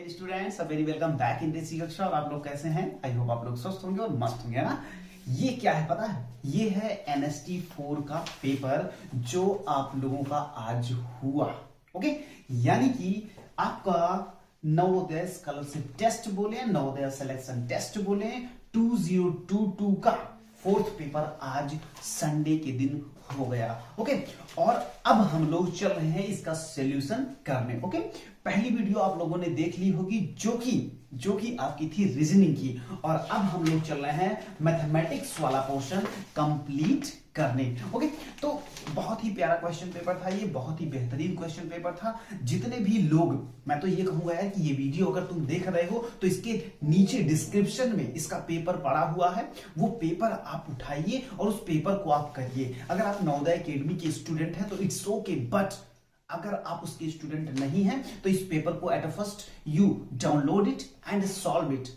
Dear students, very welcome back in this कक्षा। और आप लोग कैसे हैं? आई होप आप लोग स्वस्थ होंगे और मस्त होंगे ना। ये क्या है पता है? ये है एनएसटी 4 का पेपर जो आप लोगों का आज हुआ। ओके, यानी कि आपका नवोदय स्कॉलरशिप टेस्ट बोले, नवोदय सिलेक्शन टेस्ट बोले, 2022 का फोर्थ पेपर आज संडे के दिन हो गया। ओके, और अब हम लोग चल रहे हैं इसका सॉल्यूशन करने। ओके, पहली वीडियो आप लोगों ने देख ली होगी जो कि आपकी थी रीजनिंग की, और अब हम लोग चल रहे हैं मैथमेटिक्स वाला पोर्शन कंप्लीट करने। ओके, तो बहुत ही प्यारा क्वेश्चन पेपर था ये, बहुत ही बेहतरीन क्वेश्चन पेपर था। जितने भी लोग, मैं तो ये कहूंगा यार कि ये वीडियो अगर तुम देख रहे हो तो इसके नीचे डिस्क्रिप्शन में इसका पेपर पड़ा हुआ है, वो पेपर आप उठाइए और उस पेपर को आप करिए। अगर आप नवोदय एकेडमी के स्टूडेंट हैं तो इट्स ओके, बट अगर आप उसके स्टूडेंट नहीं हैं तो इस पेपर को at first you download it and solve it,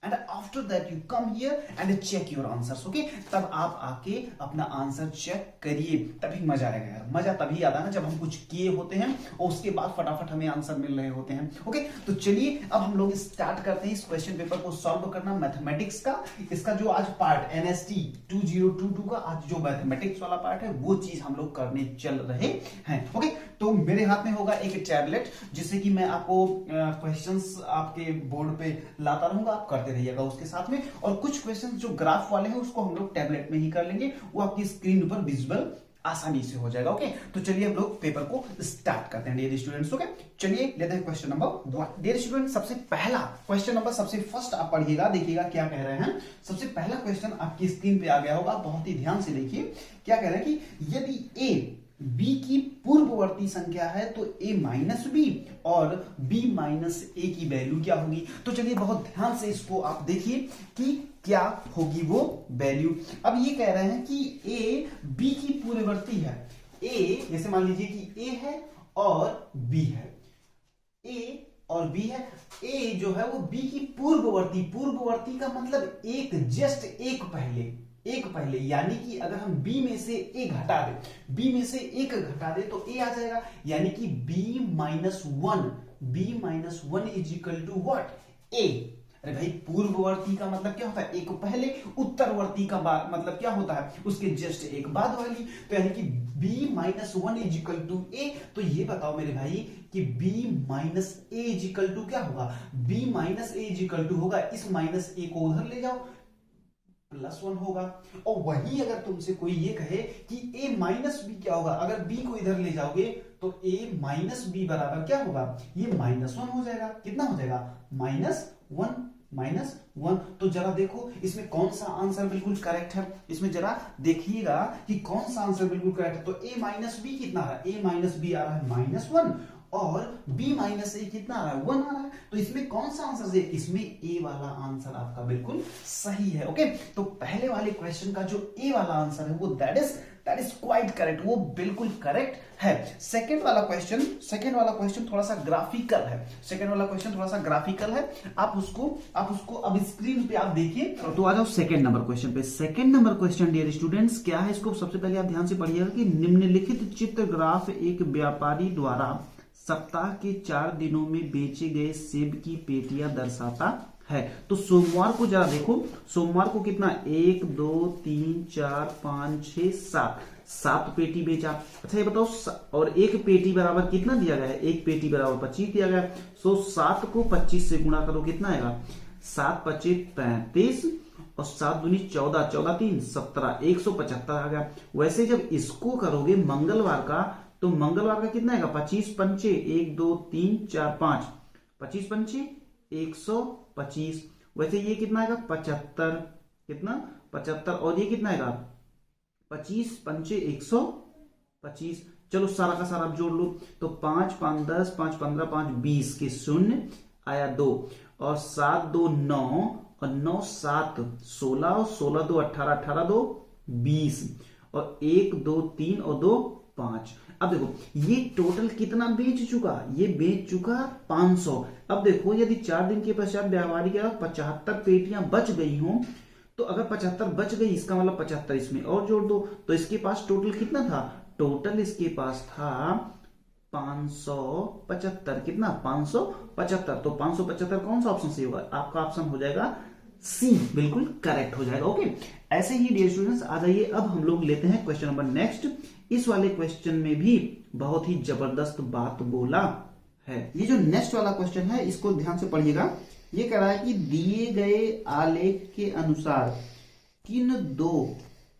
and after that you come here and check your answers. okay, तब आप आके अपना आंसर चेक करिए, तभी मजा आएगा यार। मजा तभी आता है ना जब हम कुछ किए होते हैं और उसके बाद फटाफट हमें आंसर मिल रहे होते हैं। ओके, तो चलिए अब हम लोग स्टार्ट करते हैं इस क्वेश्चन पेपर को सॉल्व करना मैथमेटिक्स का। इसका जो आज पार्ट एनएसटी 2022 का आज जो मैथमेटिक्स वाला पार्ट है वो चीज हम लोग करने चल रहे हैं। ओके, तो मेरे हाथ में होगा एक टैबलेट जिससे कि मैं आपको क्वेश्चंस आपके बोर्ड पे लाता रहूंगा, आप करते रहिएगा उसके साथ में। और कुछ क्वेश्चंस जो ग्राफ वाले हैं उसको हम लोग टैबलेट में ही कर लेंगे, वो आपकी स्क्रीन पर विजुअल आसानी से हो जाएगा। ओके, तो चलिए हम लोग पेपर को स्टार्ट करते हैं डियर स्टूडेंट्स। ओके, चलिए लेते हैं क्वेश्चन नंबर 1। डियर स्टूडेंट, सबसे पहला क्वेश्चन नंबर सबसे फर्स्ट आप पढ़िएगा, देखिएगा क्या कह रहे हैं। सबसे पहला क्वेश्चन आपकी स्क्रीन पे आ गया होगा, बहुत ही ध्यान से देखिए क्या कह रहे हैं कि यदि ए बी की पूर्ववर्ती संख्या है तो a माइनस बी और b माइनस ए की वैल्यू क्या होगी। तो चलिए बहुत ध्यान से इसको आप देखिए कि क्या होगी वो वैल्यू। अब ये कह रहे हैं कि a b की पूर्ववर्ती है। a जैसे मान लीजिए कि a है और b है, a और b है। a जो है वो b की पूर्ववर्ती का मतलब एक पहले, यानी कि अगर हम b में से a घटा दे तो a आ जाएगा, यानी कि b minus one is equal to what, a। अरे भाई, पूर्ववर्ती का मतलब क्या होता है? एक पहले। उत्तरवर्ती का मतलब क्या होता है? उसके जस्ट एक बाद वाली। तो यानी कि b minus one is equal to a। तो ये बताओ मेरे भाई कि b minus A is equal to क्या होगा? b minus A is equal to होगा, इस माइनस ए को उधर ले जाओ, +1 होगा। और वही अगर तुमसे कोई ये कहे कि a माइनस बी क्या होगा, अगर b को इधर ले जाओगे तो a माइनस बी बराबर क्या होगा? ये -1 हो जाएगा। कितना हो जाएगा? -1। तो जरा देखो इसमें कौन सा आंसर बिल्कुल करेक्ट है, इसमें जरा देखिएगा कि कौन सा आंसर बिल्कुल करेक्ट है। तो a माइनस बी कितना है? a माइनस बी आ रहा है -1 और b माइनस ए कितना आ रहा है? 1 आ रहा है। तो इसमें कौन सा आंसर है? इसमें ए वाला आंसर आपका बिल्कुल सही है। ओके, तो पहले वाले क्वेश्चन का जो ए वाला आंसर है वो दैट इज क्वाइट करेक्ट, वो बिल्कुल करेक्ट है। सेकंड वाला क्वेश्चन थोड़ा सा ग्राफिकल है। आप उसको अब स्क्रीन पे आप देखिए। तो आ जाओ सेकंड नंबर क्वेश्चन पे। Second number question dear students क्या है, इसको सबसे पहले आप ध्यान से पढ़िएगा कि निम्नलिखित चित्र ग्राफ एक व्यापारी द्वारा सप्ताह के 4 दिनों में बेचे गए सेब की पेटियां दर्शाता है। तो सोमवार को जरा देखो, सोमवार को कितना? 1 2 3 4 5 6 7 पेटी बेचा। अच्छा ये बताओ, और एक पेटी बराबर कितना दिया गया है? एक पेटी बराबर 25 दिया गया है। सो 7 को 25 से गुणा करो, कितना आएगा? 7 25 35 और 7 दूनी 14, 14 3 17, 175 आ गया। वैसे जब इसको करोगे मंगलवार का, तो मंगलवार का कितना आएगा? 25 पंचे 1 2 3 4 5, 25 पंचे 125। वैसे ये कितना आएगा? 75। कितना? 75। और ये कितना आएगा? 25 पंचे 125। चलो सारा का सारा जोड़ लो, तो 5 5 10 5 15 5 20 के 0 आया 2 और 7 2 9 और 9 7 16 और 16 2 18 18 2 20 और 1 2 3 और 2 5। अब देखो ये टोटल कितना बेच चुका? ये बेच चुका 500। अब देखो यदि 4 दिन के पश्चात व्यापारी के 75 पेटियां बच गई हो, तो अगर 75 बच गई इसका मतलब 75 इसमें और जोड़ दो, तो इसके पास टोटल कितना था? टोटल इसके पास था 575, कितना 575, तो 575 कौन सा ऑप्शन सही होगा? आपका ऑप्शन हो जाएगा सी, बिल्कुल करेक्ट हो जाएगा। ओके, ऐसे ही डियर स्टूडेंट्स आ जाइए, अब हम लोग लेते हैं क्वेश्चन नंबर नेक्स्ट। इस वाले क्वेश्चन में भी बहुत ही जबरदस्त बात बोला है। ये जो नेक्स्ट वाला क्वेश्चन है इसको ध्यान से पढ़िएगा। ये कह रहा है कि दिए गए आलेख के अनुसार किन दो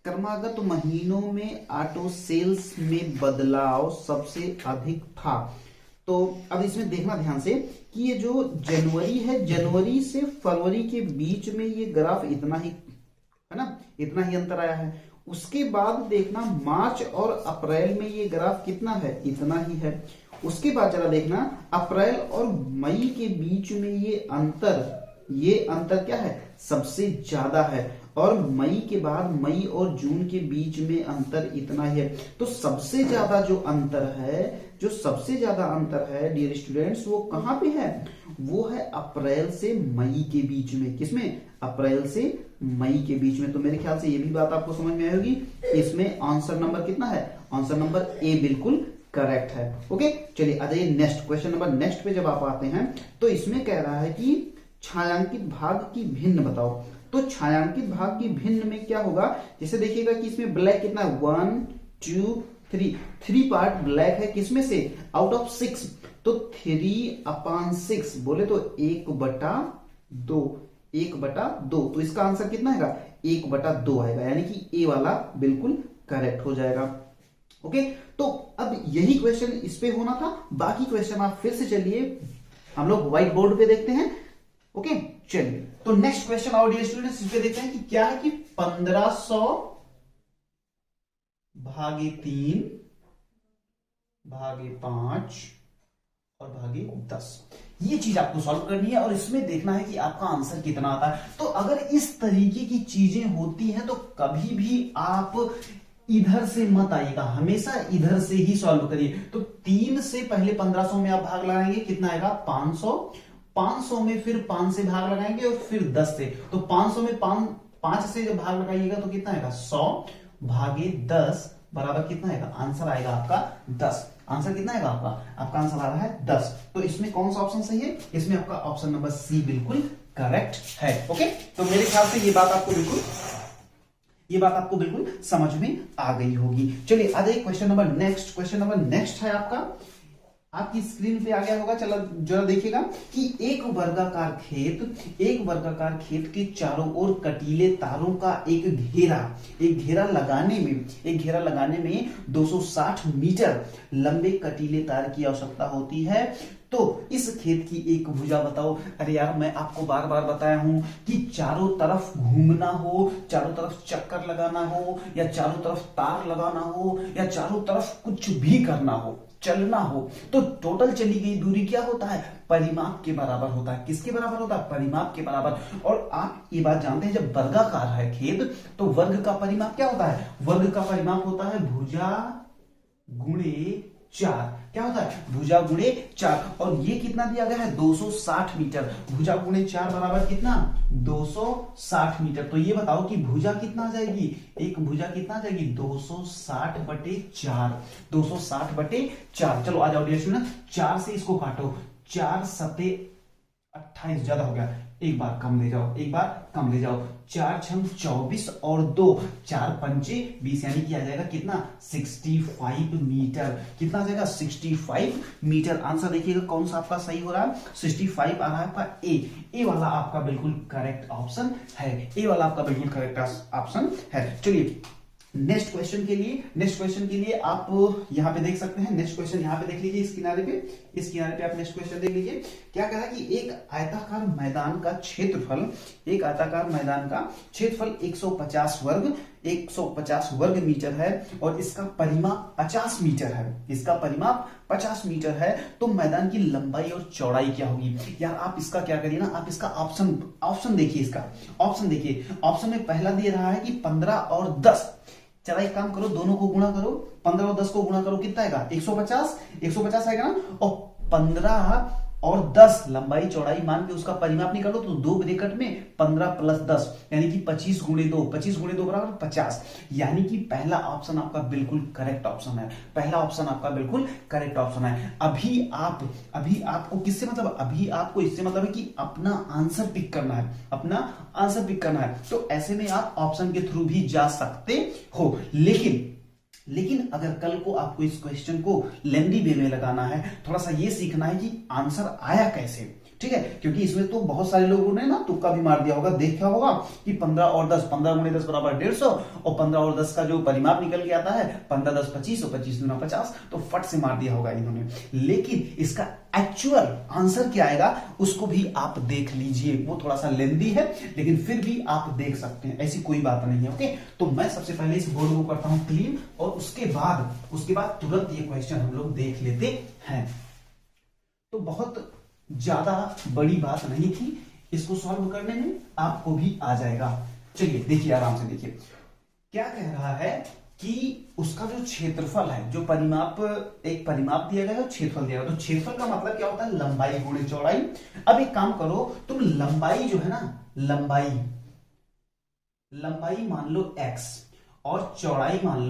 क्रमागत महीनों में ऑटो सेल्स में बदलाव सबसे अधिक था। तो अब इसमें देखना ध्यान से कि ये जो जनवरी है, जनवरी से फरवरी के बीच में ये ग्राफ इतना ही है ना, इतना ही अंतर आया है। उसके बाद देखना मार्च और अप्रैल में ये ग्राफ कितना है, इतना ही है। उसके बाद जरा देखना अप्रैल और मई के बीच में ये अंतर क्या है, सबसे ज्यादा है। और मई के बाद मई और जून के बीच में अंतर इतना ही है। तो सबसे ज्यादा जो अंतर है डियर स्टूडेंट्स, वो कहां पे है? वो है अप्रैल से मई के बीच में। किसमें? अप्रैल से मई के बीच में। तो मेरे ख्याल से ये भी बात आपको समझ में आएगी। इसमें आंसर नंबर कितना है? आंसर नंबर ए बिल्कुल करेक्ट है। ओके, चलिए आ जाइए नेक्स्ट क्वेश्चन नंबर नेक्स्ट पे जब आप आते हैं तो इसमें कह रहा है कि छायांकित भाग की भिन्न बताओ। तो छायांकित भाग की भिन्न में क्या होगा? जैसे देखिएगा कि इसमें ब्लैक कितना है, 1 2 3 पार्ट ब्लैक है। किसमें से? Out of 6। तो 3/6 बोले तो 1/2। तो इसका आंसर कितना आएगा? 1/2 आएगा, यानी कि ए वाला बिल्कुल करेक्ट हो जाएगा। ओके, तो अब यही क्वेश्चन इस पे होना था। बाकी क्वेश्चन आप फिर से चलिए हम लोग व्हाइट बोर्ड पे देखते हैं। ओके, चलिए तो नेक्स्ट क्वेश्चन और डियर स्टूडेंट्स इस पे देखते हैं कि क्या है कि 1500 भागे 3 भागे 5 और भागे 10, ये चीज आपको सॉल्व करनी है और इसमें देखना है कि आपका आंसर कितना आता है। तो अगर इस तरीके की चीजें होती हैं तो कभी भी आप इधर से मत आइएगा, हमेशा इधर से ही सॉल्व करिए। तो 3 से पहले 1500 में आप भाग लगाएंगे, कितना आएगा? 500। 500 में फिर 5 से भाग लगाएंगे और फिर 10 से। तो 500 में 5 से जब भाग लगाइएगा तो कितना आएगा? 100 भागे 10 बराबर कितना आएगा? आंसर आएगा आपका 10। आंसर कितना आएगा आपका? आपका आंसर आ रहा है 10। तो इसमें कौन सा ऑप्शन सही है? इसमें आपका ऑप्शन नंबर सी बिल्कुल करेक्ट है। ओके, तो मेरे ख्याल से ये बात आपको बिल्कुल समझ में आ गई होगी। चलिए आ जाइए question number next. Question number next है आपका, आपकी स्क्रीन पे आ गया होगा, चलो जरा देखिएगा कि एक वर्गाकार खेत के चारों ओर कटीले तारों का एक घेरा लगाने में 260 मीटर लंबे कटीले तार की आवश्यकता होती है। तो इस खेत की एक भुजा बताओ। अरे यार, मैं आपको बार बार बताया हूं कि चारों तरफ घूमना हो, चारों तरफ चक्कर लगाना हो, या चारों तरफ तार लगाना हो, या चारों तरफ कुछ भी करना हो, चलना हो, तो टोटल चली गई दूरी क्या होता है? परिमाप के बराबर होता है। किसके बराबर होता है? परिमाप के बराबर। और आप ये बात जानते हैं, जब वर्गाकार है खेत तो वर्ग का परिमाप क्या होता है? वर्ग का परिमाप होता है भुजा गुणे 4। क्या होता है? भुजा गुणे 4। और ये कितना दिया गया है? 260 मीटर। भुजा गुणे 4 बराबर कितना? 260 मीटर। तो ये बताओ कि भुजा कितना आ जाएगी? एक भुजा कितना आ जाएगी? 260/4। 260/4। चलो आ जाओ डियर स्टूडेंट, 4 से इसको काटो। 4 सते 28, ज्यादा हो गया, एक बार कम ले जाओ। 4 छंग 24 और 2 4 पंचे 20, यानी कि आ जाएगा कितना? 65 मीटर। कितना आ जाएगा? 65 मीटर। आंसर देखिएगा कौन सा आपका सही हो रहा है? 65 आ रहा है आपका ए वाला आपका बिल्कुल करेक्ट ऑप्शन है। चलिए नेक्स्ट क्वेश्चन के लिए आप यहां पे देख सकते हैं। नेक्स्ट क्वेश्चन यहां पे देख लीजिए, इस किनारे पे आप नेक्स्ट क्वेश्चन देख लीजिए। क्या कह रहा है कि एक आयताकार मैदान का क्षेत्रफल 150 वर्ग मीटर है और इसका परिमाप 50 मीटर है। तो मैदान की लंबाई और चौड़ाई क्या होगी? यार आप इसका क्या करिए ना, आप इसका ऑप्शन देखिए। ऑप्शन में पहला दे रहा है कि 15 और 10। चला एक काम करो, दोनों को गुणा करो, 15 और 10 को गुणा करो, कितना आएगा? 150 आएगा ना। और 15 और 10 लंबाई चौड़ाई मान के उसका परिमाप निकालो, तो दो ब्रैकेट में 15 प्लस 10 यानी कि 25 गुणे 2, 25 गुणे 2 बराबर 50। यानी कि पहला ऑप्शन आपका बिल्कुल करेक्ट ऑप्शन है, पहला ऑप्शन आपका बिल्कुल करेक्ट ऑप्शन है। अभी आपको किससे मतलब, अभी आपको इससे मतलब है कि अपना आंसर पिक करना है, अपना आंसर पिक करना है। तो ऐसे में आप ऑप्शन के थ्रू भी जा सकते हो, लेकिन अगर कल को आपको इस क्वेश्चन को लेंदी वे में लगाना है, थोड़ा सा ये सीखना है कि आंसर आया कैसे, ठीक है। क्योंकि इसमें तो बहुत सारे लोगों ने ना तुक्का भी मार दिया होगा, देखा होगा कि 15 और 10, 15 गुणे 10 बराबर 150, और 15 और 10 का जो परिमाप निकल के आता है 15 10 25 और 25 दूना 50, तो फट से मार दिया होगा इन्होंने। लेकिन इसका एक्चुअल आंसर क्या आएगा उसको भी आप देख लीजिए, वो थोड़ा सा लेंदी है लेकिन फिर भी आप देख सकते हैं, ऐसी कोई बात नहीं है। ओके, तो मैं सबसे पहले इस बोर्ड को करता हूं क्लीन, और उसके बाद तुरंत ये क्वेश्चन हम लोग देख लेते हैं। तो बहुत ज्यादा बड़ी बात नहीं थी, इसको सॉल्व करने में आपको भी आ जाएगा। चलिए देखिए, आराम से देखिए क्या कह रहा है कि उसका जो क्षेत्रफल है, जो परिमाप, एक परिमाप दिया गया है, क्षेत्रफल दिया गया। तो क्षेत्रफल का मतलब क्या होता है, लंबाई गुणे चौड़ाई। अब एक काम करो, तुम लंबाई जो है ना, लंबाई मान लो x, और चौड़ाई मान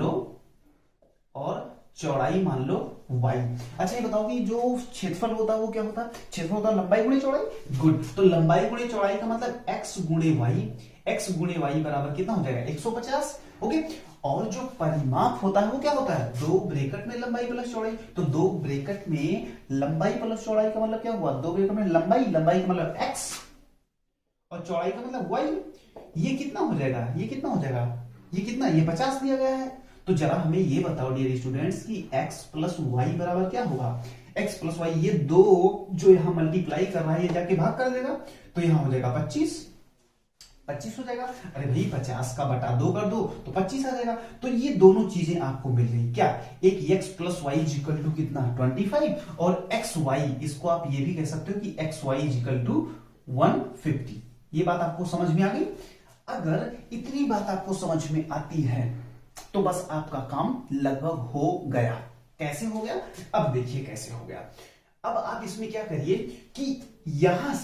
लो y। अच्छा ये बताओ कि जो क्षेत्रफल होता है वो क्या होता है, क्षेत्रफल होता है लंबाई गुणे चौड़ाई। गुड, तो लंबाई गुणे चौड़ाई का मतलब x गुणे y बराबर कितना हो जाएगा, 150। ओके, और जो परिमाप होता है वो क्या होता है, दो ब्रैकेट में लंबाई प्लस चौड़ाई। तो दो ब्रैकेट में लंबाई प्लस चौड़ाई का मतलब क्या हुआ, दो ब्रैकेट में लंबाई का मतलब x और चौड़ाई का मतलब y। ये कितना हो जाएगा, ये कितना, ये 50 दिया गया है। तो जरा हमें ये बताओ डियर स्टूडेंट्स कि x प्लस वाई बराबर क्या होगा, x प्लस वाई, ये दो जो यहां मल्टीप्लाई कर रहा है ये जाके भाग कर देगा, तो यहां हो जाएगा 25 हो जाएगा। अरे भाई 50 का बटा 2 कर दो तो 25 आ जाएगा। तो ये दोनों चीजें आपको मिल गई क्या, एक x plus Y equal to कितना 25, और एक्स वाई, इसको आप ये भी कह सकते हो कि एक्स वाई इक्वल टू 150। ये बात आपको समझ में आ गई। अगर इतनी बात आपको समझ में आती है तो बस आपका काम लगभग हो गया। कैसे हो गया, अब देखिए कैसे हो गया। अब आप इसमें क्या करिए कि यहां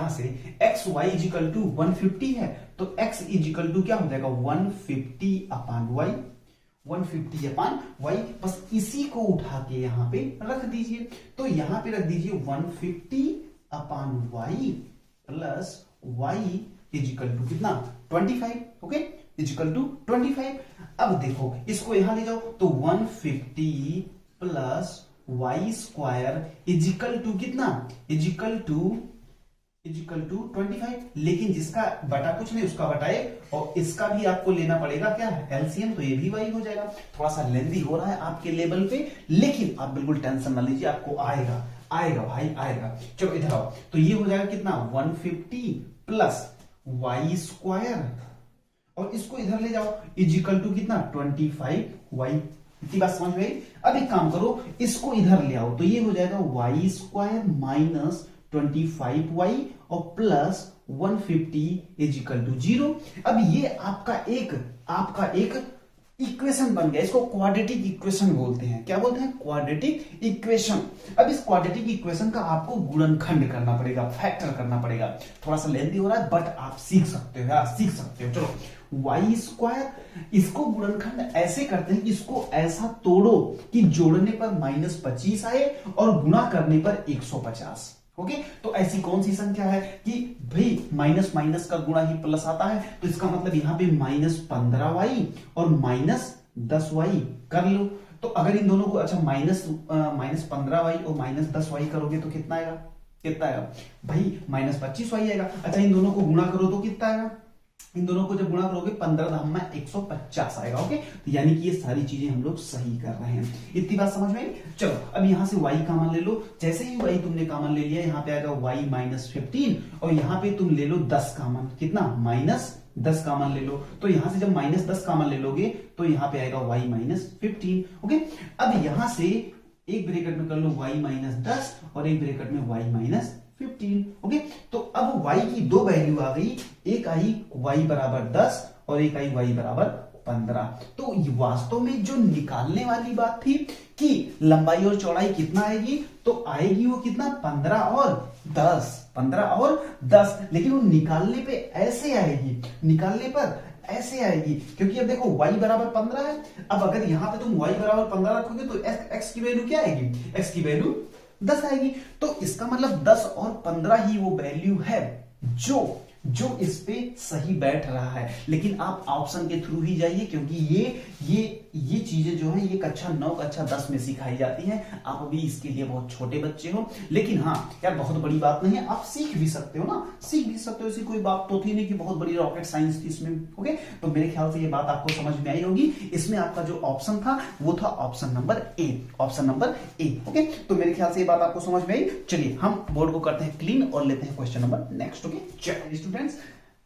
से एक्स वाई इजिकल टू 150 है, तो एक्स इजिकल टू क्या हो जाएगा 150 अपान वाई। बस इसी को उठा के यहां पे रख दीजिए। तो यहां पे रख दीजिए 150 अपान Y plus Y equal to कितना 25। Okay, equal to 25। अब देखो इसको यहां ले जाओ, तो 150 plus Y square equal to कितना, इजिकल टू 25। लेकिन जिसका बटा कुछ नहीं उसका बटा एक, और इसका भी आपको लेना पड़ेगा क्या एलसीएम, तो ये भी वाई हो जाएगा। थोड़ा सा लेंदी हो रहा है आपके लेवल पे, लेकिन आप बिल्कुल टेंशन ना लीजिए, आपको आएगा भाई आएगा। चलो इधर आओ, तो ये हो जाएगा कितना 150 प्लस वाई स्क्वायर, और इसको इधर ले जाओ इजिकल टू कितना 25 वाई। इतनी बात समझ में आई। अब एक काम करो, इसको इधर ले आओ, तो ये हो जाएगा वाई स्क्वायर माइनस 25 वाई और प्लस 150 इजिकल टू 0। अब ये आपका एक इक्वेशन बन गया। इसको क्वाड्रेटिक इक्वेशन बोलते हैं। क्या बोलते हैं, क्वाड्रेटिक इक्वेशन। अब इस क्वाड्रेटिक इक्वेशन का आपको गुणनखंड करना पड़ेगा, फैक्टर करना पड़ेगा। थोड़ा सा लेंथी हो रहा है बट आप सीख सकते हो। चलो वाई स्क्वायर, इसको गुणनखंड ऐसे करते हैं कि इसको ऐसा तोड़ो कि जोड़ने पर -25 आए और गुणा करने पर 150। ओके, तो ऐसी कौन सी संख्या है कि भाई माइनस माइनस का गुणा ही प्लस आता है, तो इसका मतलब यहां पे -15y और -10y कर लो। तो अगर इन दोनों को अच्छा -15y और -10y करोगे तो कितना आएगा भाई -25y आएगा। अच्छा इन दोनों को गुणा करो तो कितना आएगा, इन दोनों को जब गुणा करोगे 15 150 आएगा। ओके, तो यानी कि ये सारी चीजें हम लोग सही कर रहे हैं। इतनी बात समझ में आई। चलो अब यहां से y कॉमन ले लो। जैसे ही y तुमने कॉमन ले लिया, यहां पे आएगा y -15, और यहां पे तुम ले लो 10 कॉमन, कितना -10 कॉमन ले लो। तो यहां से जब -10 कॉमन ले लोगे तो यहां पे आएगा y -15। ओके, अब यहां से एक ब्रैकेट में कर लो y -10 और एक ब्रैकेट में y -15। ओके, तो अब y की दो वैल्यू आ गई, एक आई y बराबर 10 और एक आई y बराबर 15। तो वास्तव में जो निकालने वाली बात थी कि लंबाई और चौड़ाई कितना आएगी, तो आएगी वो कितना 15 और 10, 15 और 10, लेकिन वो निकालने पे ऐसे आएगी, निकालने पर ऐसे आएगी, क्योंकि अब देखो y बराबर 15 है। अब अगर यहां पे तुम y बराबर 15 रखोगे तो x की वैल्यू क्या आएगी, x की वैल्यू 10 आएगी। तो इसका मतलब 10 और 15 ही वो वैल्यू है जो इस पे सही बैठ रहा है। लेकिन आप ऑप्शन के थ्रू ही जाइए, क्योंकि ये चीजें जो है ये कक्षा 9 कक्षा 10 में सिखाई जाती हैं। आप अभी इसके लिए बहुत छोटे बच्चे हो, लेकिन हाँ यार बहुत बड़ी बात नहीं है, आप सीख भी सकते हो ना, सीख भी सकते हो, ऐसी कोई बात तो थी नहीं कि बहुत बड़ी रॉकेट साइंस थी इसमें। ओके, तो मेरे ख्याल से ये बात आपको समझ में आई होगी। इसमें आपका जो ऑप्शन था वो था option number A, option number A. Okay, तो मेरे ख्याल से ये बात आपको समझ में आई। चलिए हम बोर्ड को करते हैं क्लीन और लेते हैं क्वेश्चन नंबर नेक्स्ट। ओके चलिए स्टूडेंट्स,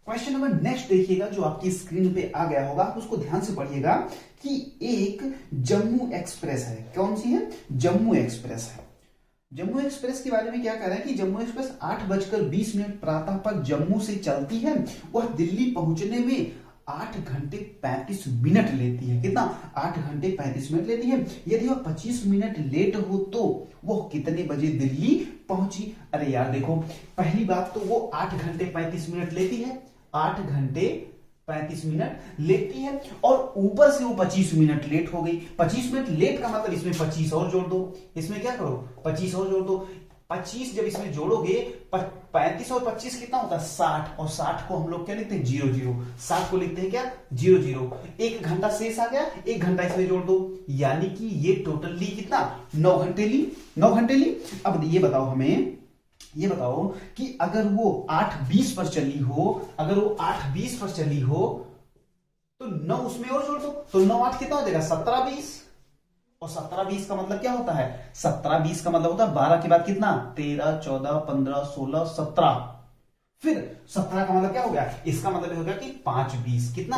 क्वेश्चन नंबर नेक्स्ट देखिएगा जो आपकी स्क्रीन पे आ गया होगा, उसको ध्यान से पढ़िएगा कि एक जम्मू एक्सप्रेस है। कौन सी है, जम्मू एक्सप्रेस है। जम्मू एक्सप्रेस के बारे में क्या कह रहा है कि जम्मू एक्सप्रेस 8:20 प्रातः पर जम्मू से चलती है। वह दिल्ली पहुंचने में 8 घंटे 35 मिनट लेती है। कितना, 8 घंटे 35 मिनट लेती है। यदि वह 25 मिनट लेट हो तो वह कितने बजे दिल्ली पहुंची। अरे यार देखो, पहली बात तो वो 8 घंटे 35 मिनट लेती है, 8 घंटे 35 मिनट लेती है, और ऊपर से वो 25 मिनट लेट हो गई। 25 मिनट लेट का मतलब इसमें 25 और जोड़ दो, इसमें क्या करो 25 और जोड़ दो। 25 जब इसमें जोड़ोगे 35 और 25 कितना होता है 60, और 60 को हम लोग क्या लिखते हैं 00, 60 को लिखते हैं क्या 00। 1 घंटा शेष आ गया, 1 घंटा इसमें जोड़ दो, यानी कि ये टोटली कितना 9 घंटे ली, 9 घंटे ली। अब ये बताओ हमें, ये बताओ कि अगर वो 8:20 पर चली हो, अगर वो 8:20 पर चली हो तो 9 उसमें और जोड़ दो, तो 9 8 कितना हो जाएगा 17:20, और 17:20 का मतलब क्या होता है, 17:20 का मतलब होता है 12 के बाद कितना 13 14 15 16 17, फिर 17 का मतलब क्या हो गया, इसका मतलब हो गया कि 5:20, कितना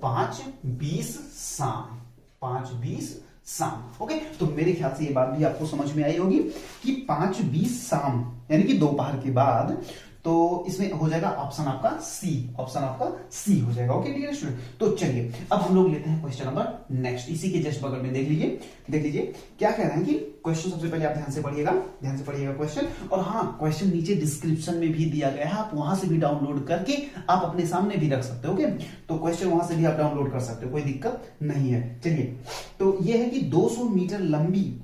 5:20 शाम, 5:20 शाम। ओके, तो मेरे ख्याल से ये बात भी आपको समझ में आई होगी कि 5:20 शाम यानी कि दोपहर के बाद, तो इसमें हो जाएगा ऑप्शन आपका सी, ऑप्शन आपका सी हो जाएगा। ओके डियर स्टूडेंट, तो चलिए अब हम लोग लेते हैं क्वेश्चन नंबर नेक्स्ट। इसी के जस्ट बगल में देख लीजिए, देख लीजिए क्या कह रहे हैं कि क्वेश्चन सबसे पहले आप ध्यान से पढ़िएगा, ध्यान से पढ़िएगा क्वेश्चन। और हाँ, क्वेश्चन नीचे डिस्क्रिप्शन में भी दिया गया है, आप वहां से भी डाउनलोड करके आप अपने सामने भी रख सकते हो। ओके, तो क्वेश्चन वहां से भी आप डाउनलोड कर सकते हो, कोई दिक्कत नहीं है। चलिए, तो यह है कि 200 मीटर लंबी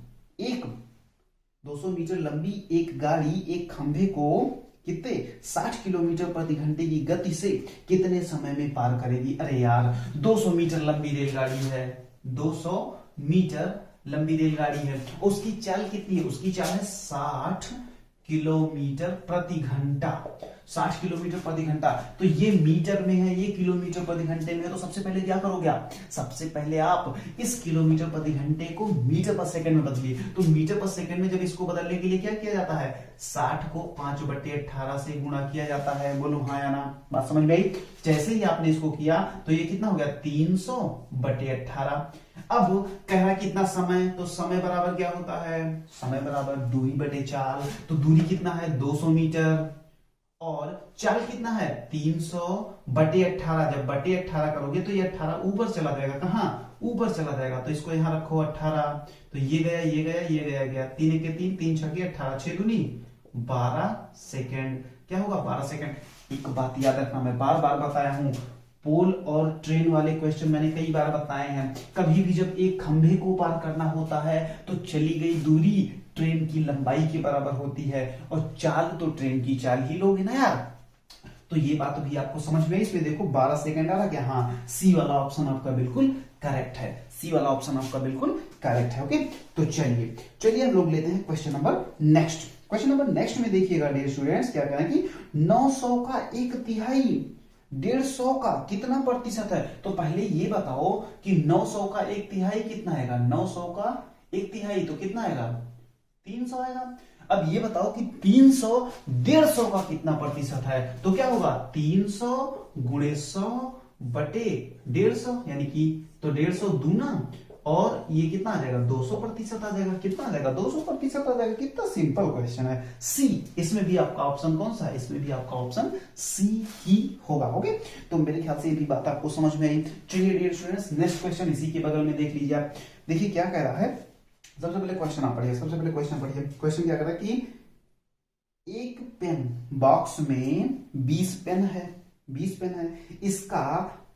एक गाड़ी एक खंभे को कितने 60 किलोमीटर प्रति घंटे की गति से कितने समय में पार करेगी। अरे यार 200 मीटर लंबी रेलगाड़ी है, 200 मीटर लंबी रेलगाड़ी है, उसकी चाल कितनी है, उसकी चाल है 60 किलोमीटर प्रति घंटा, 60 किलोमीटर प्रति घंटा। तो ये मीटर में है, ये किलोमीटर प्रति घंटे में है, तो सबसे पहले क्या करोगे आप, सबसे पहले आप इस किलोमीटर प्रति घंटे को मीटर पर सेकंड में बदलिए। तो मीटर पर सेकंड में जब इसको बदलने के लिए क्या किया जाता है, 60 को 5/18 से गुणा किया जाता है। बोलो हाँ या ना, बात समझ में आई। जैसे ही आपने इसको किया तो ये कितना हो गया 300/18। अब कह रहा कितना समय, तो समय बराबर क्या होता है, समय बराबर दूरी बटे चाल। तो दूरी कितना है 200 मीटर, और चाल कितना है 300/18। जब बटे 18 करोगे तो ये 18 ऊपर चला जाएगा, कहाँ ऊपर चला जाएगा। तो इसको यहां रखो 18, तो ये गया ये गया ये गया गया, 3 1 3 3 6 18, 6 दूनी 12 सेकेंड। क्या होगा 12 सेकेंड। एक बात याद रखना, मैं बार बार बताया हूं, पोल और ट्रेन वाले क्वेश्चन मैंने कई बार बताए हैं। कभी भी जब एक खंभे को पार करना होता है तो चली गई दूरी ट्रेन की लंबाई के बराबर होती है, और चाल तो ट्रेन की चाल ही लोगे ना यार। तो ये बात भी आपको समझ में आई। इसमें देखो 12 सेकंड आ रहा क्या, हाँ सी वाला ऑप्शन आपका बिल्कुल करेक्ट है, सी वाला ऑप्शन आपका बिल्कुल करेक्ट है। ओके, तो चलिए हम लोग लेते हैं question number next. Question number next में देखिएगा डियर स्टूडेंट्स, क्या कह रहे हैं कि 900 का 1/3 150 का कितना प्रतिशत है। तो पहले ये बताओ कि 900 का 1/3 कितना आएगा, 900 का 1/3 तो कितना आएगा 300 आएगा। अब ये बताओ कि 300 150 का कितना प्रतिशत है, तो क्या होगा 300 × 100/150, यानी कि तो 150 दूना, और ये कितना आ जाएगा 200% आ जाएगा। कितना आ जाएगा 200% आ जाएगा। कितना सिंपल क्वेश्चन है। सी, इसमें भी आपका ऑप्शन कौन सा है, इसमें भी आपका ऑप्शन सी ही होगा। ओके, तो मेरे ख्याल से ये भी बात आपको समझ में आई। चलिए डियर स्टूडेंट्स, नेक्स्ट क्वेश्चन इसी के बगल में देख लीजिए आप। देखिए क्या कह रहा है सबसे पहले क्वेश्चन आप पढ़िए, सबसे पहले क्वेश्चन पढ़िए। क्वेश्चन क्या कर रहा है कि एक पेन बॉक्स में 20 पेन है, 20 पेन है, इसका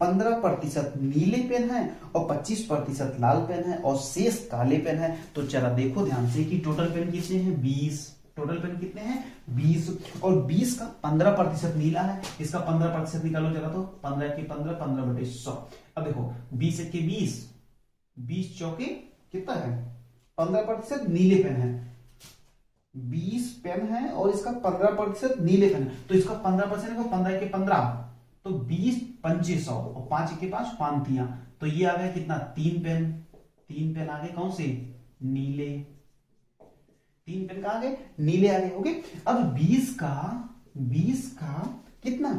15% नीले पेन है और 25% लाल पेन है और शेष काले पेन है। तो चला देखो ध्यान से कि टोटल पेन कितने हैं, 20। टोटल पेन कितने हैं, 20, और 20 का 15% नीला है, इसका 15% निकालो जरा, तो 15 के 15, 15/100। अब देखो 20 के 20, 20 चौके कितना है, 15% नीले पेन है, 20 पेन है और इसका 15% नीले पेन है, तो इसका 15%, 15 के 15, तो 20 पंचे 100 और 5 के 5 5 तो ये आ गया कितना, 3 पेन। 3 पेन आ गए कौन से, नीले। 3 पेन कहां गए, नीले आ गए। ओके, अब 20 का कितना,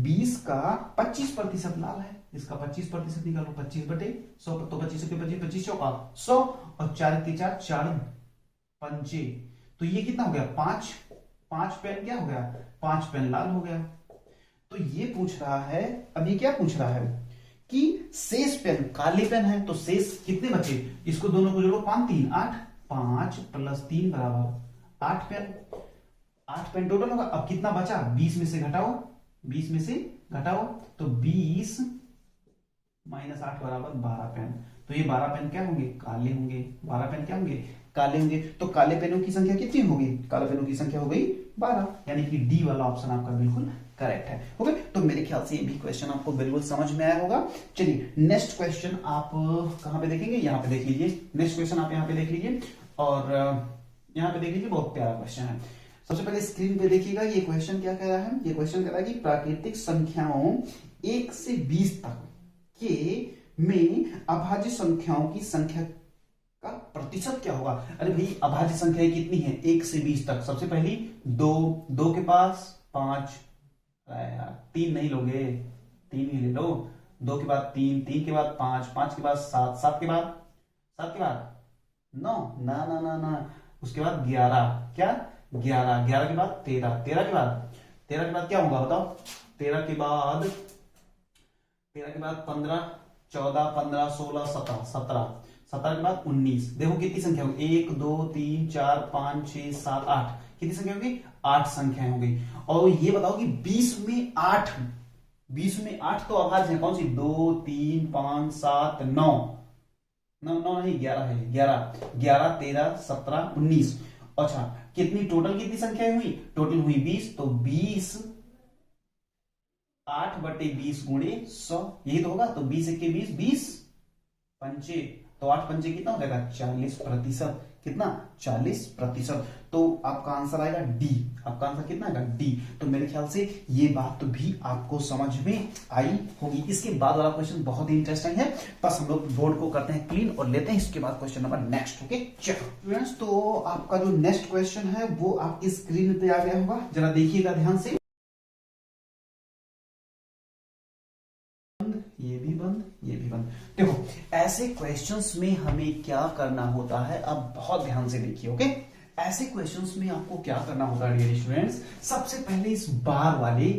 20 का 25% लाल है, इसका 25% निकालो, 25/100, तो 25 के 25, 25 चौका 100 और 4 के 4, 4 पंचे, तो ये कितना हो गया, 5 पेन क्या हो गया, 5 पेन लाल हो गया। तो ये पूछ रहा है, अब ये क्या पूछ रहा है कि शेष पेन काले पेन है, तो शेष कितने बचे, इसको दोनों को जोड़ो, 5 3 8, 5 + 3 = 8 पेन। 8 पेन टोटल होगा। अब कितना बचा, 20 में से घटाओ, 20 में से घटाओ, तो 20 - 8 = 12 पेन। तो ये 12 पेन क्या होंगे, काले होंगे। 12 पेन क्या होंगे, काले होंगे। तो काले पेनों की संख्या कितनी होगी, काले पेनों की संख्या हो गई 12, यानी कि डी वाला ऑप्शन आपका बिल्कुल करेक्ट है। ओके, तो मेरे ख्याल से ये भी क्वेश्चन आपको बिल्कुल समझ में आया होगा। चलिए नेक्स्ट क्वेश्चन आप कहां पे देखेंगे, यहाँ पे देख लीजिए। नेक्स्ट क्वेश्चन आप यहाँ पे देख लीजिए और यहाँ पे देख लीजिए, बहुत प्यारा क्वेश्चन है। सबसे पहले स्क्रीन पे देखिएगा, ये क्वेश्चन क्या कह रहा है, ये क्वेश्चन कह रहा है कि प्राकृतिक संख्याओं 1 से 20 तक के में अभाज्य संख्याओं की संख्या का प्रतिशत क्या होगा। अरे भाई अभाज्य संख्याएं कितनी है, 1 से 20 तक। सबसे पहली 2 के पास 5, यार 3 नहीं लोगे, 3 ही ले लो। 2 के बाद 3 के बाद 5 के बाद 7 के बाद 9, ना, उसके बाद 11, क्या 11 के बाद 13 के बाद क्या होगा बताओ, 13 के बाद 15 14 15 16 17 17 के बाद 19। देखो कितनी संख्या होगी, 1 2 3 4 5 6 7 8, कितनी संख्या होगी, 8 संख्याएं हो गई। और ये बताओ कि 20 में 8 तो अभाज्य है, कौन सी, 2 3 5 7 9 नहीं 11 है, 11 13 17 19। अच्छा कितनी टोटल, कितनी संख्याएं हुई, टोटल हुई 20, तो 20 8/20 × 100, यही तो होगा। तो 20 × 20 20 पंचे, तो 8 पंचे कितना हो जाएगा, 40%। कितना, 40%। तो आपका आंसर आएगा डी। आपका आंसर कितना आएगा, डी। तो मेरे ख्याल से ये बात भी आपको समझ में आई होगी। इसके बाद वाला क्वेश्चन बहुत ही इंटरेस्टिंग है, बस हम लोग बोर्ड को करते हैं क्लीन और लेते हैं इसके बाद क्वेश्चन नंबर नेक्स्ट। ओके चलो फ्रेंड्स, तो आपका जो नेक्स्ट क्वेश्चन है वो आपकी स्क्रीन पे आ गया होगा, जरा देखिएगा ध्यान से। ये भी बंद। देखो ऐसे क्वेश्चंस में हमें क्या करना होता है, अब बहुत ध्यान से देखिए। ओके, ऐसे क्वेश्चंस में आपको क्या करना होता है डियर स्टूडेंट्स, सबसे पहले इस बार वाले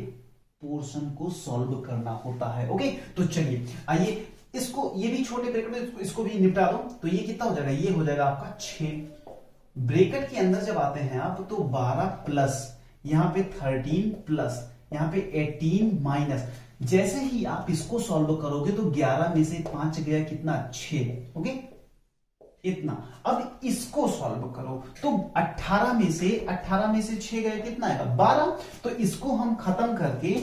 पोर्शन को सॉल्व करना होता है। ओके, तो चलिए आइए इसको, ये भी छोटे ब्रैकेट में इसको भी निपटा दो। तो ये कितना हो जाएगा, ये हो जाएगा आपका 6। ब्रैकेट के अंदर जब आते हैं आप, तो 12 प्लस, यहाँ पे 13 प्लस, यहाँ पे 18 माइनस। जैसे ही आप इसको सॉल्व करोगे तो 11 में से 5 गया कितना, 6। ओके इतना। अब इसको सॉल्व करो तो 18 में से 6 गया कितना आएगा, 12। तो इसको हम खत्म करके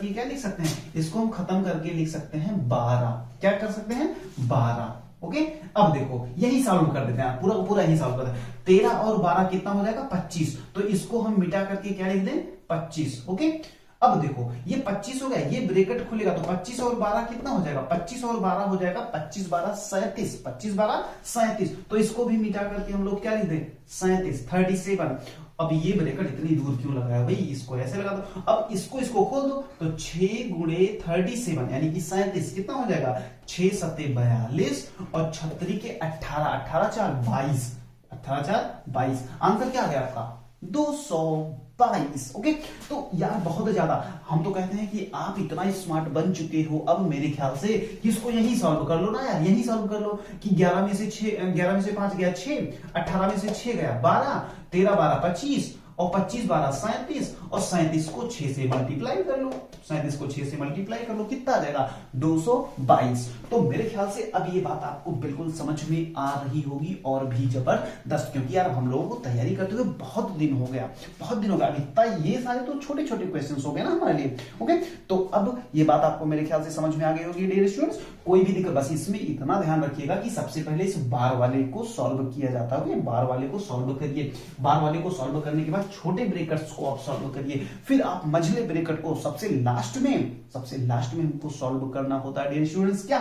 क्या लिख सकते हैं, इसको हम खत्म करके लिख सकते हैं 12। क्या कर सकते हैं, 12। ओके, अब देखो यही सॉल्व कर देते हैं, पूरा यही सॉल्व करते हैं। 13 और 12 कितना हो जाएगा, 25। तो इसको हम मिटा करके क्या लिख दें, 25। ओके, अब देखो ये 25 हो गया, ये ब्रैकेट खुलेगा तो 25 और 12 कितना हो जाएगा, 25 और 12 हो जाएगा 25 12 37, 25 12 37। तो इसको भी मिटा करके हम लोग क्या लिख दें, 37 37। अब ये ब्रैकेट इतनी दूर क्यों लगाया भाई, इसको ऐसे लगा दो। अब इसको खोल दो तो 6 × 37 यानी कि 37 कितना हो जाएगा, 6 7 42 और 36 के 18 18 4 22, 18 4 22। आंसर क्या आ गया आपका, 200। 22। ओके, तो यार बहुत ज्यादा, हम तो कहते हैं कि आप इतना स्मार्ट बन चुके हो, अब मेरे ख्याल से कि इसको यही सॉल्व कर लो ना यार, यही सॉल्व कर लो कि 11 में से 6, 11 में से 5 गया 6, 18 में से 6 गया 12, 13 12 25 और 25 12 37 और 37 को 6 से मल्टीप्लाई कर लो, 37 को 6 से मल्टीप्लाई कर लो, कितना आ जाएगा 222। तो मेरे ख्याल से अब ये बात आपको बिल्कुल समझ में आ रही होगी और भी जबरदस्त, क्योंकि यार हम लोगों को तैयारी करते हुए बहुत दिन हो गया, बहुत दिन हो गया। इतना ये सारे तो छोटे छोटे क्वेश्चंस हो गए ना हमारे लिए। ओके, तो अब ये बात आपको मेरे ख्याल से समझ में आ गई होगी डियर स्टूडेंट्स। कोई भी दिक्कत, बस इसमें इतना ध्यान रखिएगा कि सबसे पहले इस बार वाले को सॉल्व किया जाता है। बार वाले को सॉल्व करिए, बार वाले को सॉल्व करने के बाद छोटे ब्रैकेट्स को आप सॉल्व करिए, फिर आप मझले ब्रैकेट को सबसे लास्ट में हमको सॉल्व करना होता है डियर स्टूडेंट्स। क्या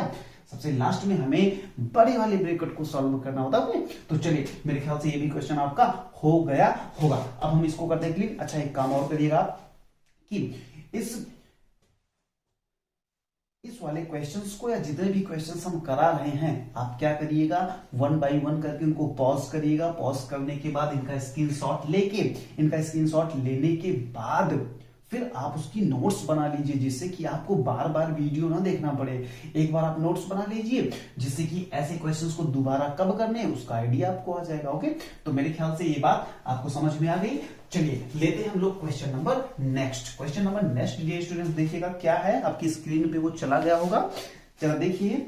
सबसे लास्ट में हमें बड़े वाले ब्रैकेट को सॉल्व करना होता है। तो चलिए, मेरे ख्याल से ये भी क्वेश्चन आपका हो गया होगा। अब हम इसको करते हैं क्लियर। अच्छा, एक काम और करिएगा कि इस वाले क्वेश्चंस को या जितने भी क्वेश्चंस हम करा रहे हैं, आप क्या करिएगा, 1 बाय 1 करके उनको पॉज करिएगा। पॉज करने के बाद इनका स्क्रीनशॉट लेने के बाद फिर आप उसकी नोट्स बना लीजिए, जिससे कि आपको बार बार वीडियो ना देखना पड़े। एक बार आप नोट्स बना लीजिए, जिससे कि ऐसे क्वेश्चंस को दोबारा कब करने हैं उसका आइडिया आपको आ जाएगा। ओके, तो मेरे ख्याल से ये बात आपको समझ में आ गई। चलिए लेते हैं हम लोग question number next. Dear students देखिएगा क्या है, आपकी स्क्रीन पे वो चला गया होगा। चला देखिए,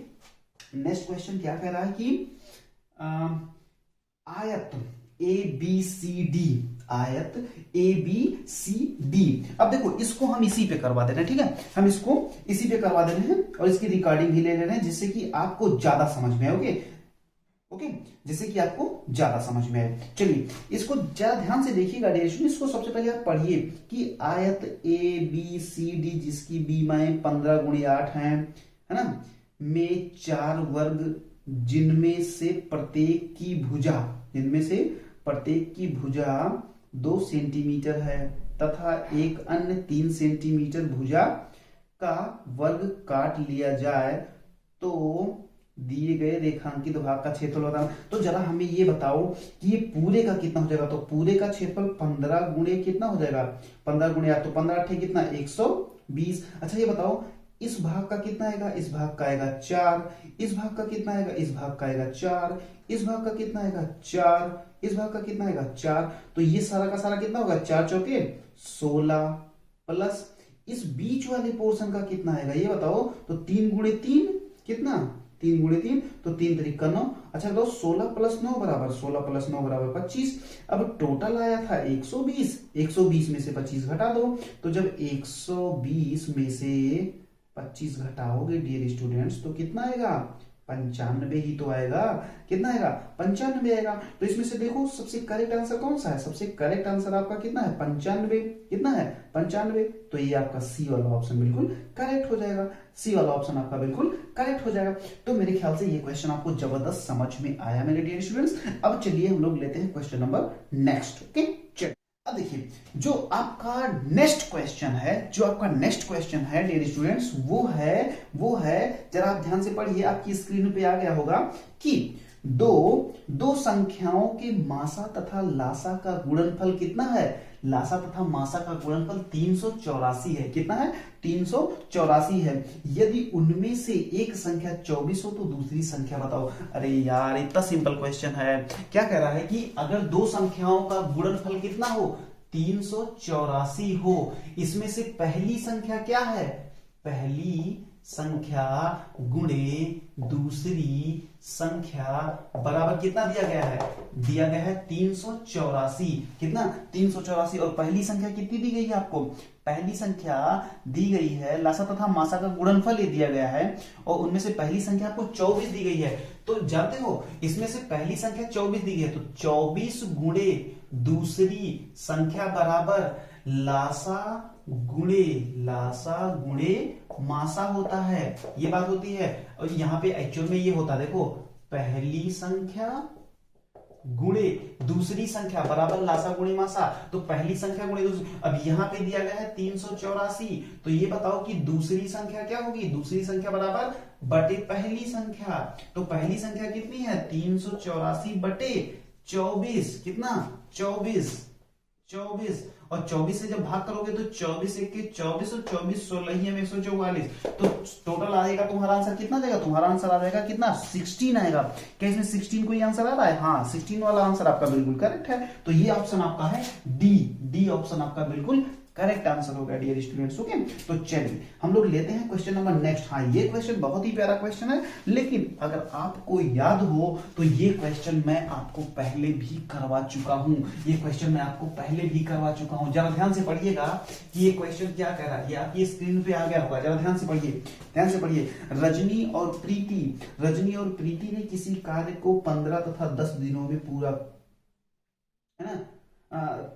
नेक्स्ट क्वेश्चन क्या कह रहा है कि आयत ABCD, आयत ABCD। अब देखो, इसको हम इसी पे करवा दे रहे हैं, ठीक है, हम इसको इसी पे करवा दे रहे हैं और इसकी रिकॉर्डिंग भी ले रहे हैं, जिससे कि आपको ज्यादा समझ में आए। ओके, जिससे कि आपको ज्यादा समझ में आए। चलिए इसको ज्यादा ध्यान से देखिएगा डियर स्टूडेंट्स। इसको सबसे पहले आप पढ़िए कि आयत ABCD, जिसकी बीमाएं 15 × 8 है ना, में 4 वर्ग, जिनमें से प्रत्येक की भुजा 2 सेंटीमीटर है तथा एक अन्य 3 सेंटीमीटर भुजा का वर्ग काट लिया जाए तो दिए गए रेखांकित भाग का क्षेत्रफल बताना। तो जरा हमें ये बताओ कि ये पूरे का कितना हो जाएगा। तो पूरे का क्षेत्रफल 15 गुणे कितना हो जाएगा, 15 गुणे 8, तो 15 8 कितना 120। अच्छा ये बताओ, इस भाग का कितना आएगा, इस भाग का आएगा 4, इस भाग का कितना आएगा, इस भाग का आएगा 4, इस भाग का कितना आएगा 4, इस भाग का कितना आएगा 4। तो ये सारा का सारा कितना होगा, 4 चौके 16 प्लस इस बीच वाले पोर्शन का कितना आएगा ये बताओ। तो 3 गुणे 3 कितना, 3 गुणे 3 तो 3 3 9। अच्छा तो 16 + 9 बराबर 25। अब टोटल आया था 120 में से 25 घटा दो। तो जब 120 में से 25 घटाओगे डियर स्टूडेंट्स तो कितना आएगा, 95 ही तो आएगा। कितना आएगा, 95 आएगा। तो इसमें से देखो सबसे करेक्ट आंसर कौन सा है, सबसे करेक्ट आंसर आपका कितना है 95। कितना है 95। तो ये आपका सी वाला ऑप्शन बिल्कुल करेक्ट हो जाएगा, सी वाला ऑप्शन आपका बिल्कुल करेक्ट हो जाएगा। तो मेरे ख्याल से ये क्वेश्चन आपको जबरदस्त समझ में आया मेरे डियर स्टूडेंट्स। अब चलिए हम लोग लेते हैं क्वेश्चन नंबर नेक्स्ट। ओके, अब देखिए जो आपका नेक्स्ट क्वेश्चन है डियर स्टूडेंट्स, वो है जरा आप ध्यान से पढ़िए, आपकी स्क्रीन पे आ गया होगा कि दो संख्याओं के मासा तथा लासा का गुणनफल कितना है। लासा तथा मासा का गुणनफल 384 है। कितना है, 384 है। यदि उनमें से एक संख्या 24 हो तो दूसरी संख्या बताओ। अरे यार इतना सिंपल क्वेश्चन है। क्या कह रहा है कि अगर दो संख्याओं का गुणनफल कितना हो 384 हो, इसमें से पहली संख्या क्या है, पहली संख्या गुणे दूसरी संख्या बराबर कितना दिया गया है 384। कितना 384। और पहली संख्या कितनी दी गई है आपको, पहली संख्या दी गई है, लासा तथा मासा का गुणनफल ये दिया गया है और उनमें से पहली संख्या आपको 24 दी गई है। तो जानते हो इसमें से पहली संख्या 24 दी गई है, तो 24 गुणे दूसरी संख्या बराबर लासा गुणे मासा होता है। ये बात होती है। और यहाँ पे एक्चुअल में ये होता है, देखो पहली संख्या गुणे दूसरी संख्या बराबर लासा गुणे मासा। तो पहली संख्या गुणे दूसरी, अब यहाँ पे दिया गया है 384, तो ये बताओ कि दूसरी संख्या क्या होगी, दूसरी संख्या बराबर बटे पहली संख्या। तो पहली संख्या कितनी है 384 बटे 24। कितना 24। और 24 से जब भाग करोगे तो 24 एक के 24 और 24 16 ही में 144, तो टोटल आएगा तुम्हारा आंसर कितना जाएगा, तुम्हारा आंसर आ जाएगा कितना 16 आएगा। क्या इसमें 16 कोई आंसर आ रहा है, हाँ 16 वाला आंसर आपका बिल्कुल करेक्ट है। तो ये ऑप्शन आपका है डी ऑप्शन आपका बिल्कुल करेक्ट आंसर होगा डियर स्टूडेंट्स। ओके, तो चलिए हम लोग लेते हैं क्वेश्चन नंबर नेक्स्ट। हाँ ये क्वेश्चन बहुत ही प्यारा क्वेश्चन है, लेकिन अगर आपको याद हो तो ये क्वेश्चन मैं आपको पहले भी करवा चुका हूं, ये क्वेश्चन मैं आपको पहले भी करवा चुका हूं। जरा ध्यान से पढ़िएगा कि ये क्वेश्चन क्या कह रहा है, ये आपकी स्क्रीन पे आ गया होगा, जरा ध्यान से पढ़िए, ध्यान से पढ़िए। रजनी और प्रीति ने किसी कार्य को 15 तथा 10 दिनों में पूरा, है ना,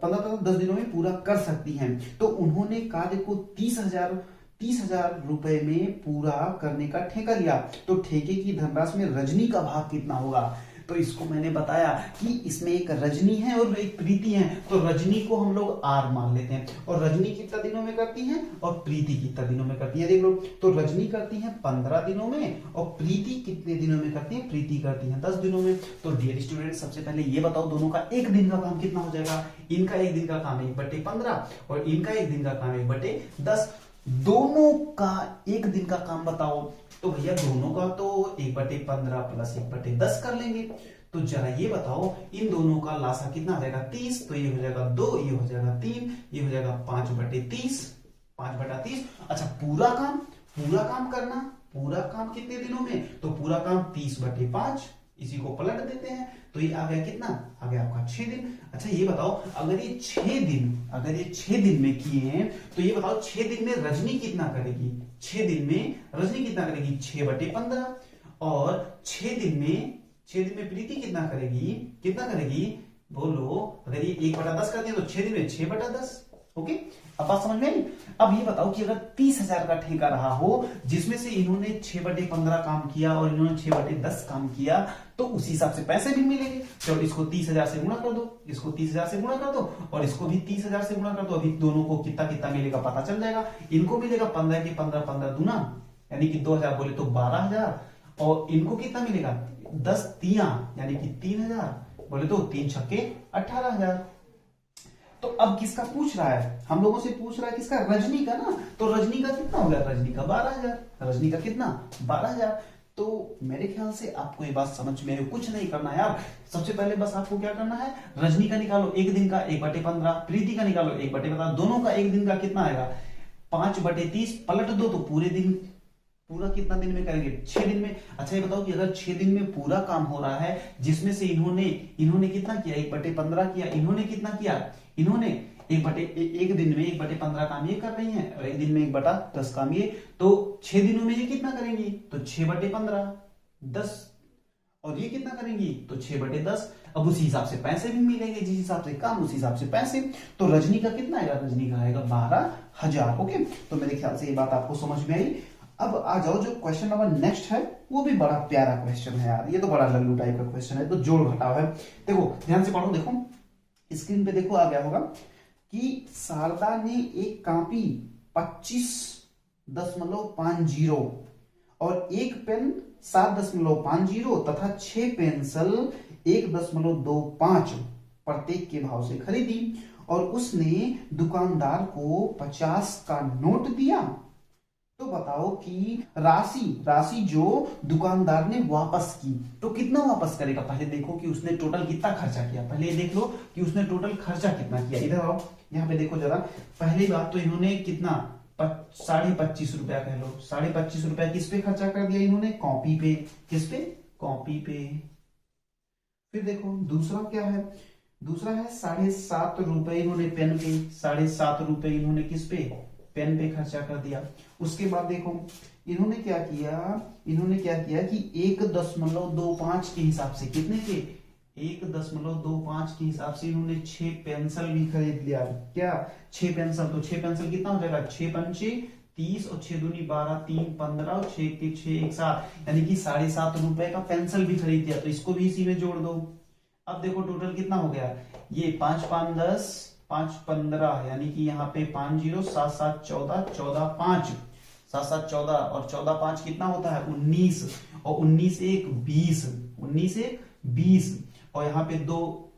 15 तथा 10 दिनों में पूरा कर सकती हैं। तो उन्होंने कार्य को 30,000 रुपए में पूरा करने का ठेका लिया, तो ठेके की धनराशि में रजनी का भाग कितना होगा। तो इसको मैंने बताया कि इसमें एक रजनी है और एक प्रीति है, तो रजनी को हम लोग आर मान लेते हैं, और रजनी कितना दिनों में करती है और प्रीति कितना दिनों में करती है, देख लो। तो रजनी करती है 15 दिनों में और प्रीति कितने दिनों में करती है, प्रीति करती है 10 दिनों में। तो डियर स्टूडेंट सबसे पहले ये बताओ दोनों का एक दिन का काम कितना हो जाएगा। इनका एक दिन का काम 1/15 और इनका एक दिन का काम 1/10। दोनों का एक दिन का काम बताओ, तो भैया दोनों का तो 1/15 प्लस 1/10 कर लेंगे। तो जरा ये बताओ इन दोनों का लासा कितना आ जाएगा 30, तो ये हो जाएगा 2, ये हो जाएगा 3, ये हो जाएगा 5/30, 5/30। अच्छा पूरा काम करना, पूरा काम कितने दिनों में, तो पूरा काम 30/5, इसी को पलट देते हैं, तो ये आ गया कितना, आ गया आपका 6 दिन। अच्छा ये बताओ अगर ये 6 दिन में किए हैं, तो ये बताओ 6 दिन में रजनी कितना करेगी, 6 दिन में रजनी कितना करेगी 6/15, और 6 दिन में प्रीति कितना करेगी बोलो। अगर ये 1/10 कर दिया तो 6 दिन में 6/10। ओके, अब बात समझ में आई। अब ये बताओ कि अगर 30,000 का ठेका रहा हो, जिसमें से इन्होंने 6/15 काम किया और इन्होंने 6/10 काम किया, तो उसी हिसाब से पैसे भी मिलेंगे। चलो इसको 30,000 से गुणा कर दो, इसको 30,000 से गुणा कर दो, और इसको भी 30,000 से गुणा कर दो। अभी दोनों को कितना कितना मिलेगा पता चल जाएगा। इनको मिलेगा 15 के 15, 15 दूना यानी कि 2,000 बोले तो 12,000, और इनको कितना मिलेगा 10 तिया यानी कि 3,000 बोले तो 3 छक्के 18,000। तो अब किसका पूछ रहा है, हम लोगों से पूछ रहा है किसका, रजनी का ना। तो रजनी का कितना हो गया, रजनी का 12,000, रजनी का कितना 12,000। तो मेरे ख्याल से आपको ये बात समझ में, कुछ नहीं करना है यार। सबसे पहले बस आपको क्या करना है, रजनी का निकालो एक दिन का 1/15, प्रीति का निकालो 1/15, दोनों का एक दिन का कितना आएगा 5/30, पलट दो तो पूरे दिन, पूरा कितना दिन में करेंगे 6 दिन में। अच्छा ये बताओ कि अगर 6 दिन में पूरा काम हो रहा है, जिसमें से इन्होंने कितना किया 1/15 किया, इन्होंने कितना किया, इन्होंने एक दिन में 1/15 काम ये कर रही हैं और एक दिन में 1/10 काम ये, तो 6 दिनों में ये कितना करेंगी, तो 6/15 10, और ये कितना करेंगी तो 6/10। अब उसी हिसाब से पैसे भी मिलेंगे, जिस हिसाब से काम उसी हिसाब से पैसे। तो रजनी का कितना आएगा, रजनी का आएगा 12,000। ओके, तो मेरे ख्याल से ये बात आपको समझ में आई। अब आ जाओ जो क्वेश्चन नंबर नेक्स्ट है, वो भी बड़ा प्यारा क्वेश्चन है यार, ये तो बड़ा लल्लू टाइप का क्वेश्चन है, तो जोड़ घटाव है। देखो ध्यान से पढ़ो, देखो स्क्रीन पे देखो आ गया होगा कि शारदा ने एक कॉपी 25.50 और एक पेन 7.50 तथा 6 पेंसिल 1.25 प्रत्येक के भाव से खरीदी, और उसने दुकानदार को 50 का नोट दिया। तो बताओ कि राशि जो दुकानदार ने वापस की, तो कितना वापस करेगा। पहले देखो कि उसने टोटल कितना खर्चा किया, पहले देख लो कि उसने टोटल खर्चा कितना किया। इधर आओ, यहाँ पे देखो जरा। पहली बात तो इन्होंने कितना 25.5 रुपया कह लो, 25.5 रुपया किस पे खर्चा कर दिया इन्होंने, कॉपी पे। किस पे, कॉपी पे। फिर देखो दूसरा क्या है, दूसरा है 7.5 रुपए इन्होंने पेन पे, 7.5 रुपए इन्होंने किस पे, पेन पे खर्चा कर दिया। उसके बाद देखो इन्होंने क्या किया कि 1.25 के हिसाब से, कितने के 1.25 के हिसाब से इन्होंने 6 पेंसिल भी खरीद लिया। क्या 6 पेंसिल, तो 6 पेंसिल कितना हो जाएगा 6 पंचे 30 और 6 दूनी 12, 3 15 और 6 के 6 1 7, यानी कि 7.5 रुपए का पेंसिल भी खरीद दिया। तो इसको भी इसी में जोड़ दो। अब देखो टोटल कितना हो गया, ये 5 5 10 5 15, यानी कि यहाँ पे 5 0 7 7 14 14 5 7 7 14 और 14 5 कितना होता है 19, और 19 1 20, 19 1 20, और यहाँ पे 2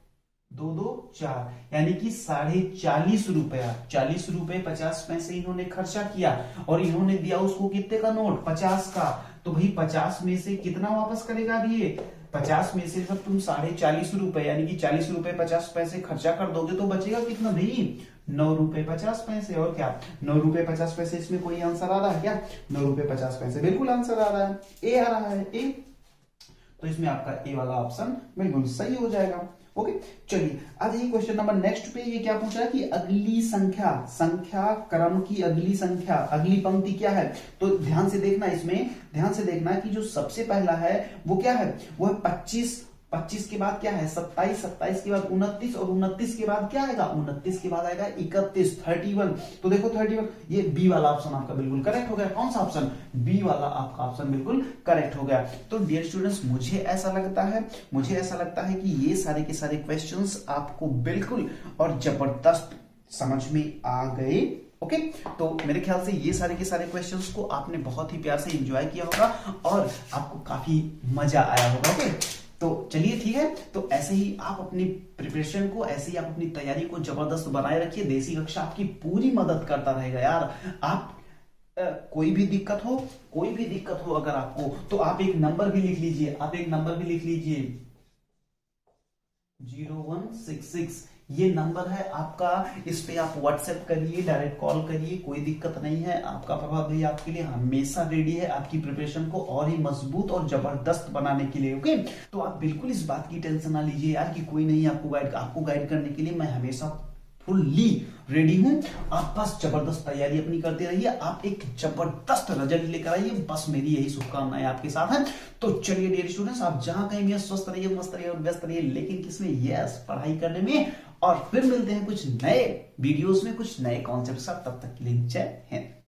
दो दो चार, यानी कि 40.5 रुपया, 40 रुपए 50 पैसे इन्होंने खर्चा किया और इन्होंने दिया उसको कितने का नोट, 50 का। तो भाई 50 में से कितना वापस करेगा अभी ये, 50 में से जब तुम 40.5 रुपए यानी कि 40 रुपए 50 पैसे खर्चा कर दोगे तो बचेगा कितना भाई, 9 रुपए 50 पैसे। और क्या 9 रुपए 50 पैसे, इसमें कोई आंसर आ रहा है क्या, 9 रुपए 50 पैसे बिल्कुल आंसर आ रहा है, ए आ रहा है ए। तो इसमें आपका ए वाला ऑप्शन बिल्कुल सही हो जाएगा। ओके चलिए आ जाइए क्वेश्चन नंबर नेक्स्ट पे। ये क्या पूछ रहा है कि अगली संख्या, संख्या क्रम की अगली संख्या, अगली पंक्ति क्या है। तो ध्यान से देखना, इसमें ध्यान से देखना कि जो सबसे पहला है वो क्या है, वो है 25, 25 के बाद क्या है 27, 27 के बाद 29 और 29 के बाद क्या आएगा, 29 के बाद आएगा 31, 31। तो देखो 31, ये बी वाला ऑप्शन आपका बिल्कुल करेक्ट हो गया। कौन सा ऑप्शन, बी वाला आपका ऑप्शन बिल्कुल करेक्ट हो गया। तो डियर स्टूडेंट्स मुझे ऐसा लगता है कि ये सारे के सारे क्वेश्चंस आपको बिल्कुल और जबरदस्त समझ में आ गए। ओके तो मेरे ख्याल से ये सारे के सारे क्वेश्चंस को आपने बहुत ही प्यार से एंजॉय किया होगा और आपको काफी मजा आया होगा। ओके तो चलिए ठीक है, तो ऐसे ही आप अपनी प्रिपरेशन को, ऐसे ही आप अपनी तैयारी को जबरदस्त बनाए रखिए। देसी कक्षा आपकी पूरी मदद करता रहेगा यार। आप कोई भी दिक्कत हो अगर आपको, तो आप एक नंबर भी लिख लीजिए, 0166, ये नंबर है आपका, इस पे आप व्हाट्सएप करिए, डायरेक्ट कॉल करिए, कोई दिक्कत नहीं है। आपका प्रभाव भाई आपके लिए हमेशा रेडी है आपकी प्रिपरेशन को और ही मजबूत और जबरदस्त बनाने के लिए। ओके तो आप बिल्कुल इस बात की टेंशन ना लीजिए यार कि कोई नहीं आपको गाइड करने के लिए मैं हमेशा फुल्ली रेडी हूं। आप बस जबरदस्त तैयारी अपनी करते रहिए, आप एक जबरदस्त रिजल्ट लेकर आइए, बस मेरी यही शुभकामनाएं आपके साथ हैं। तो चलिए डियर स्टूडेंट्स, आप जहां कहीं भी स्वस्थ रहिए, मस्त रहिए और व्यस्त रहिए, लेकिन किसमें, यस पढ़ाई करने में। और फिर मिलते हैं कुछ नए वीडियोस में कुछ नए कॉन्सेप्ट के साथ, तब तक के लिए जय हिंद।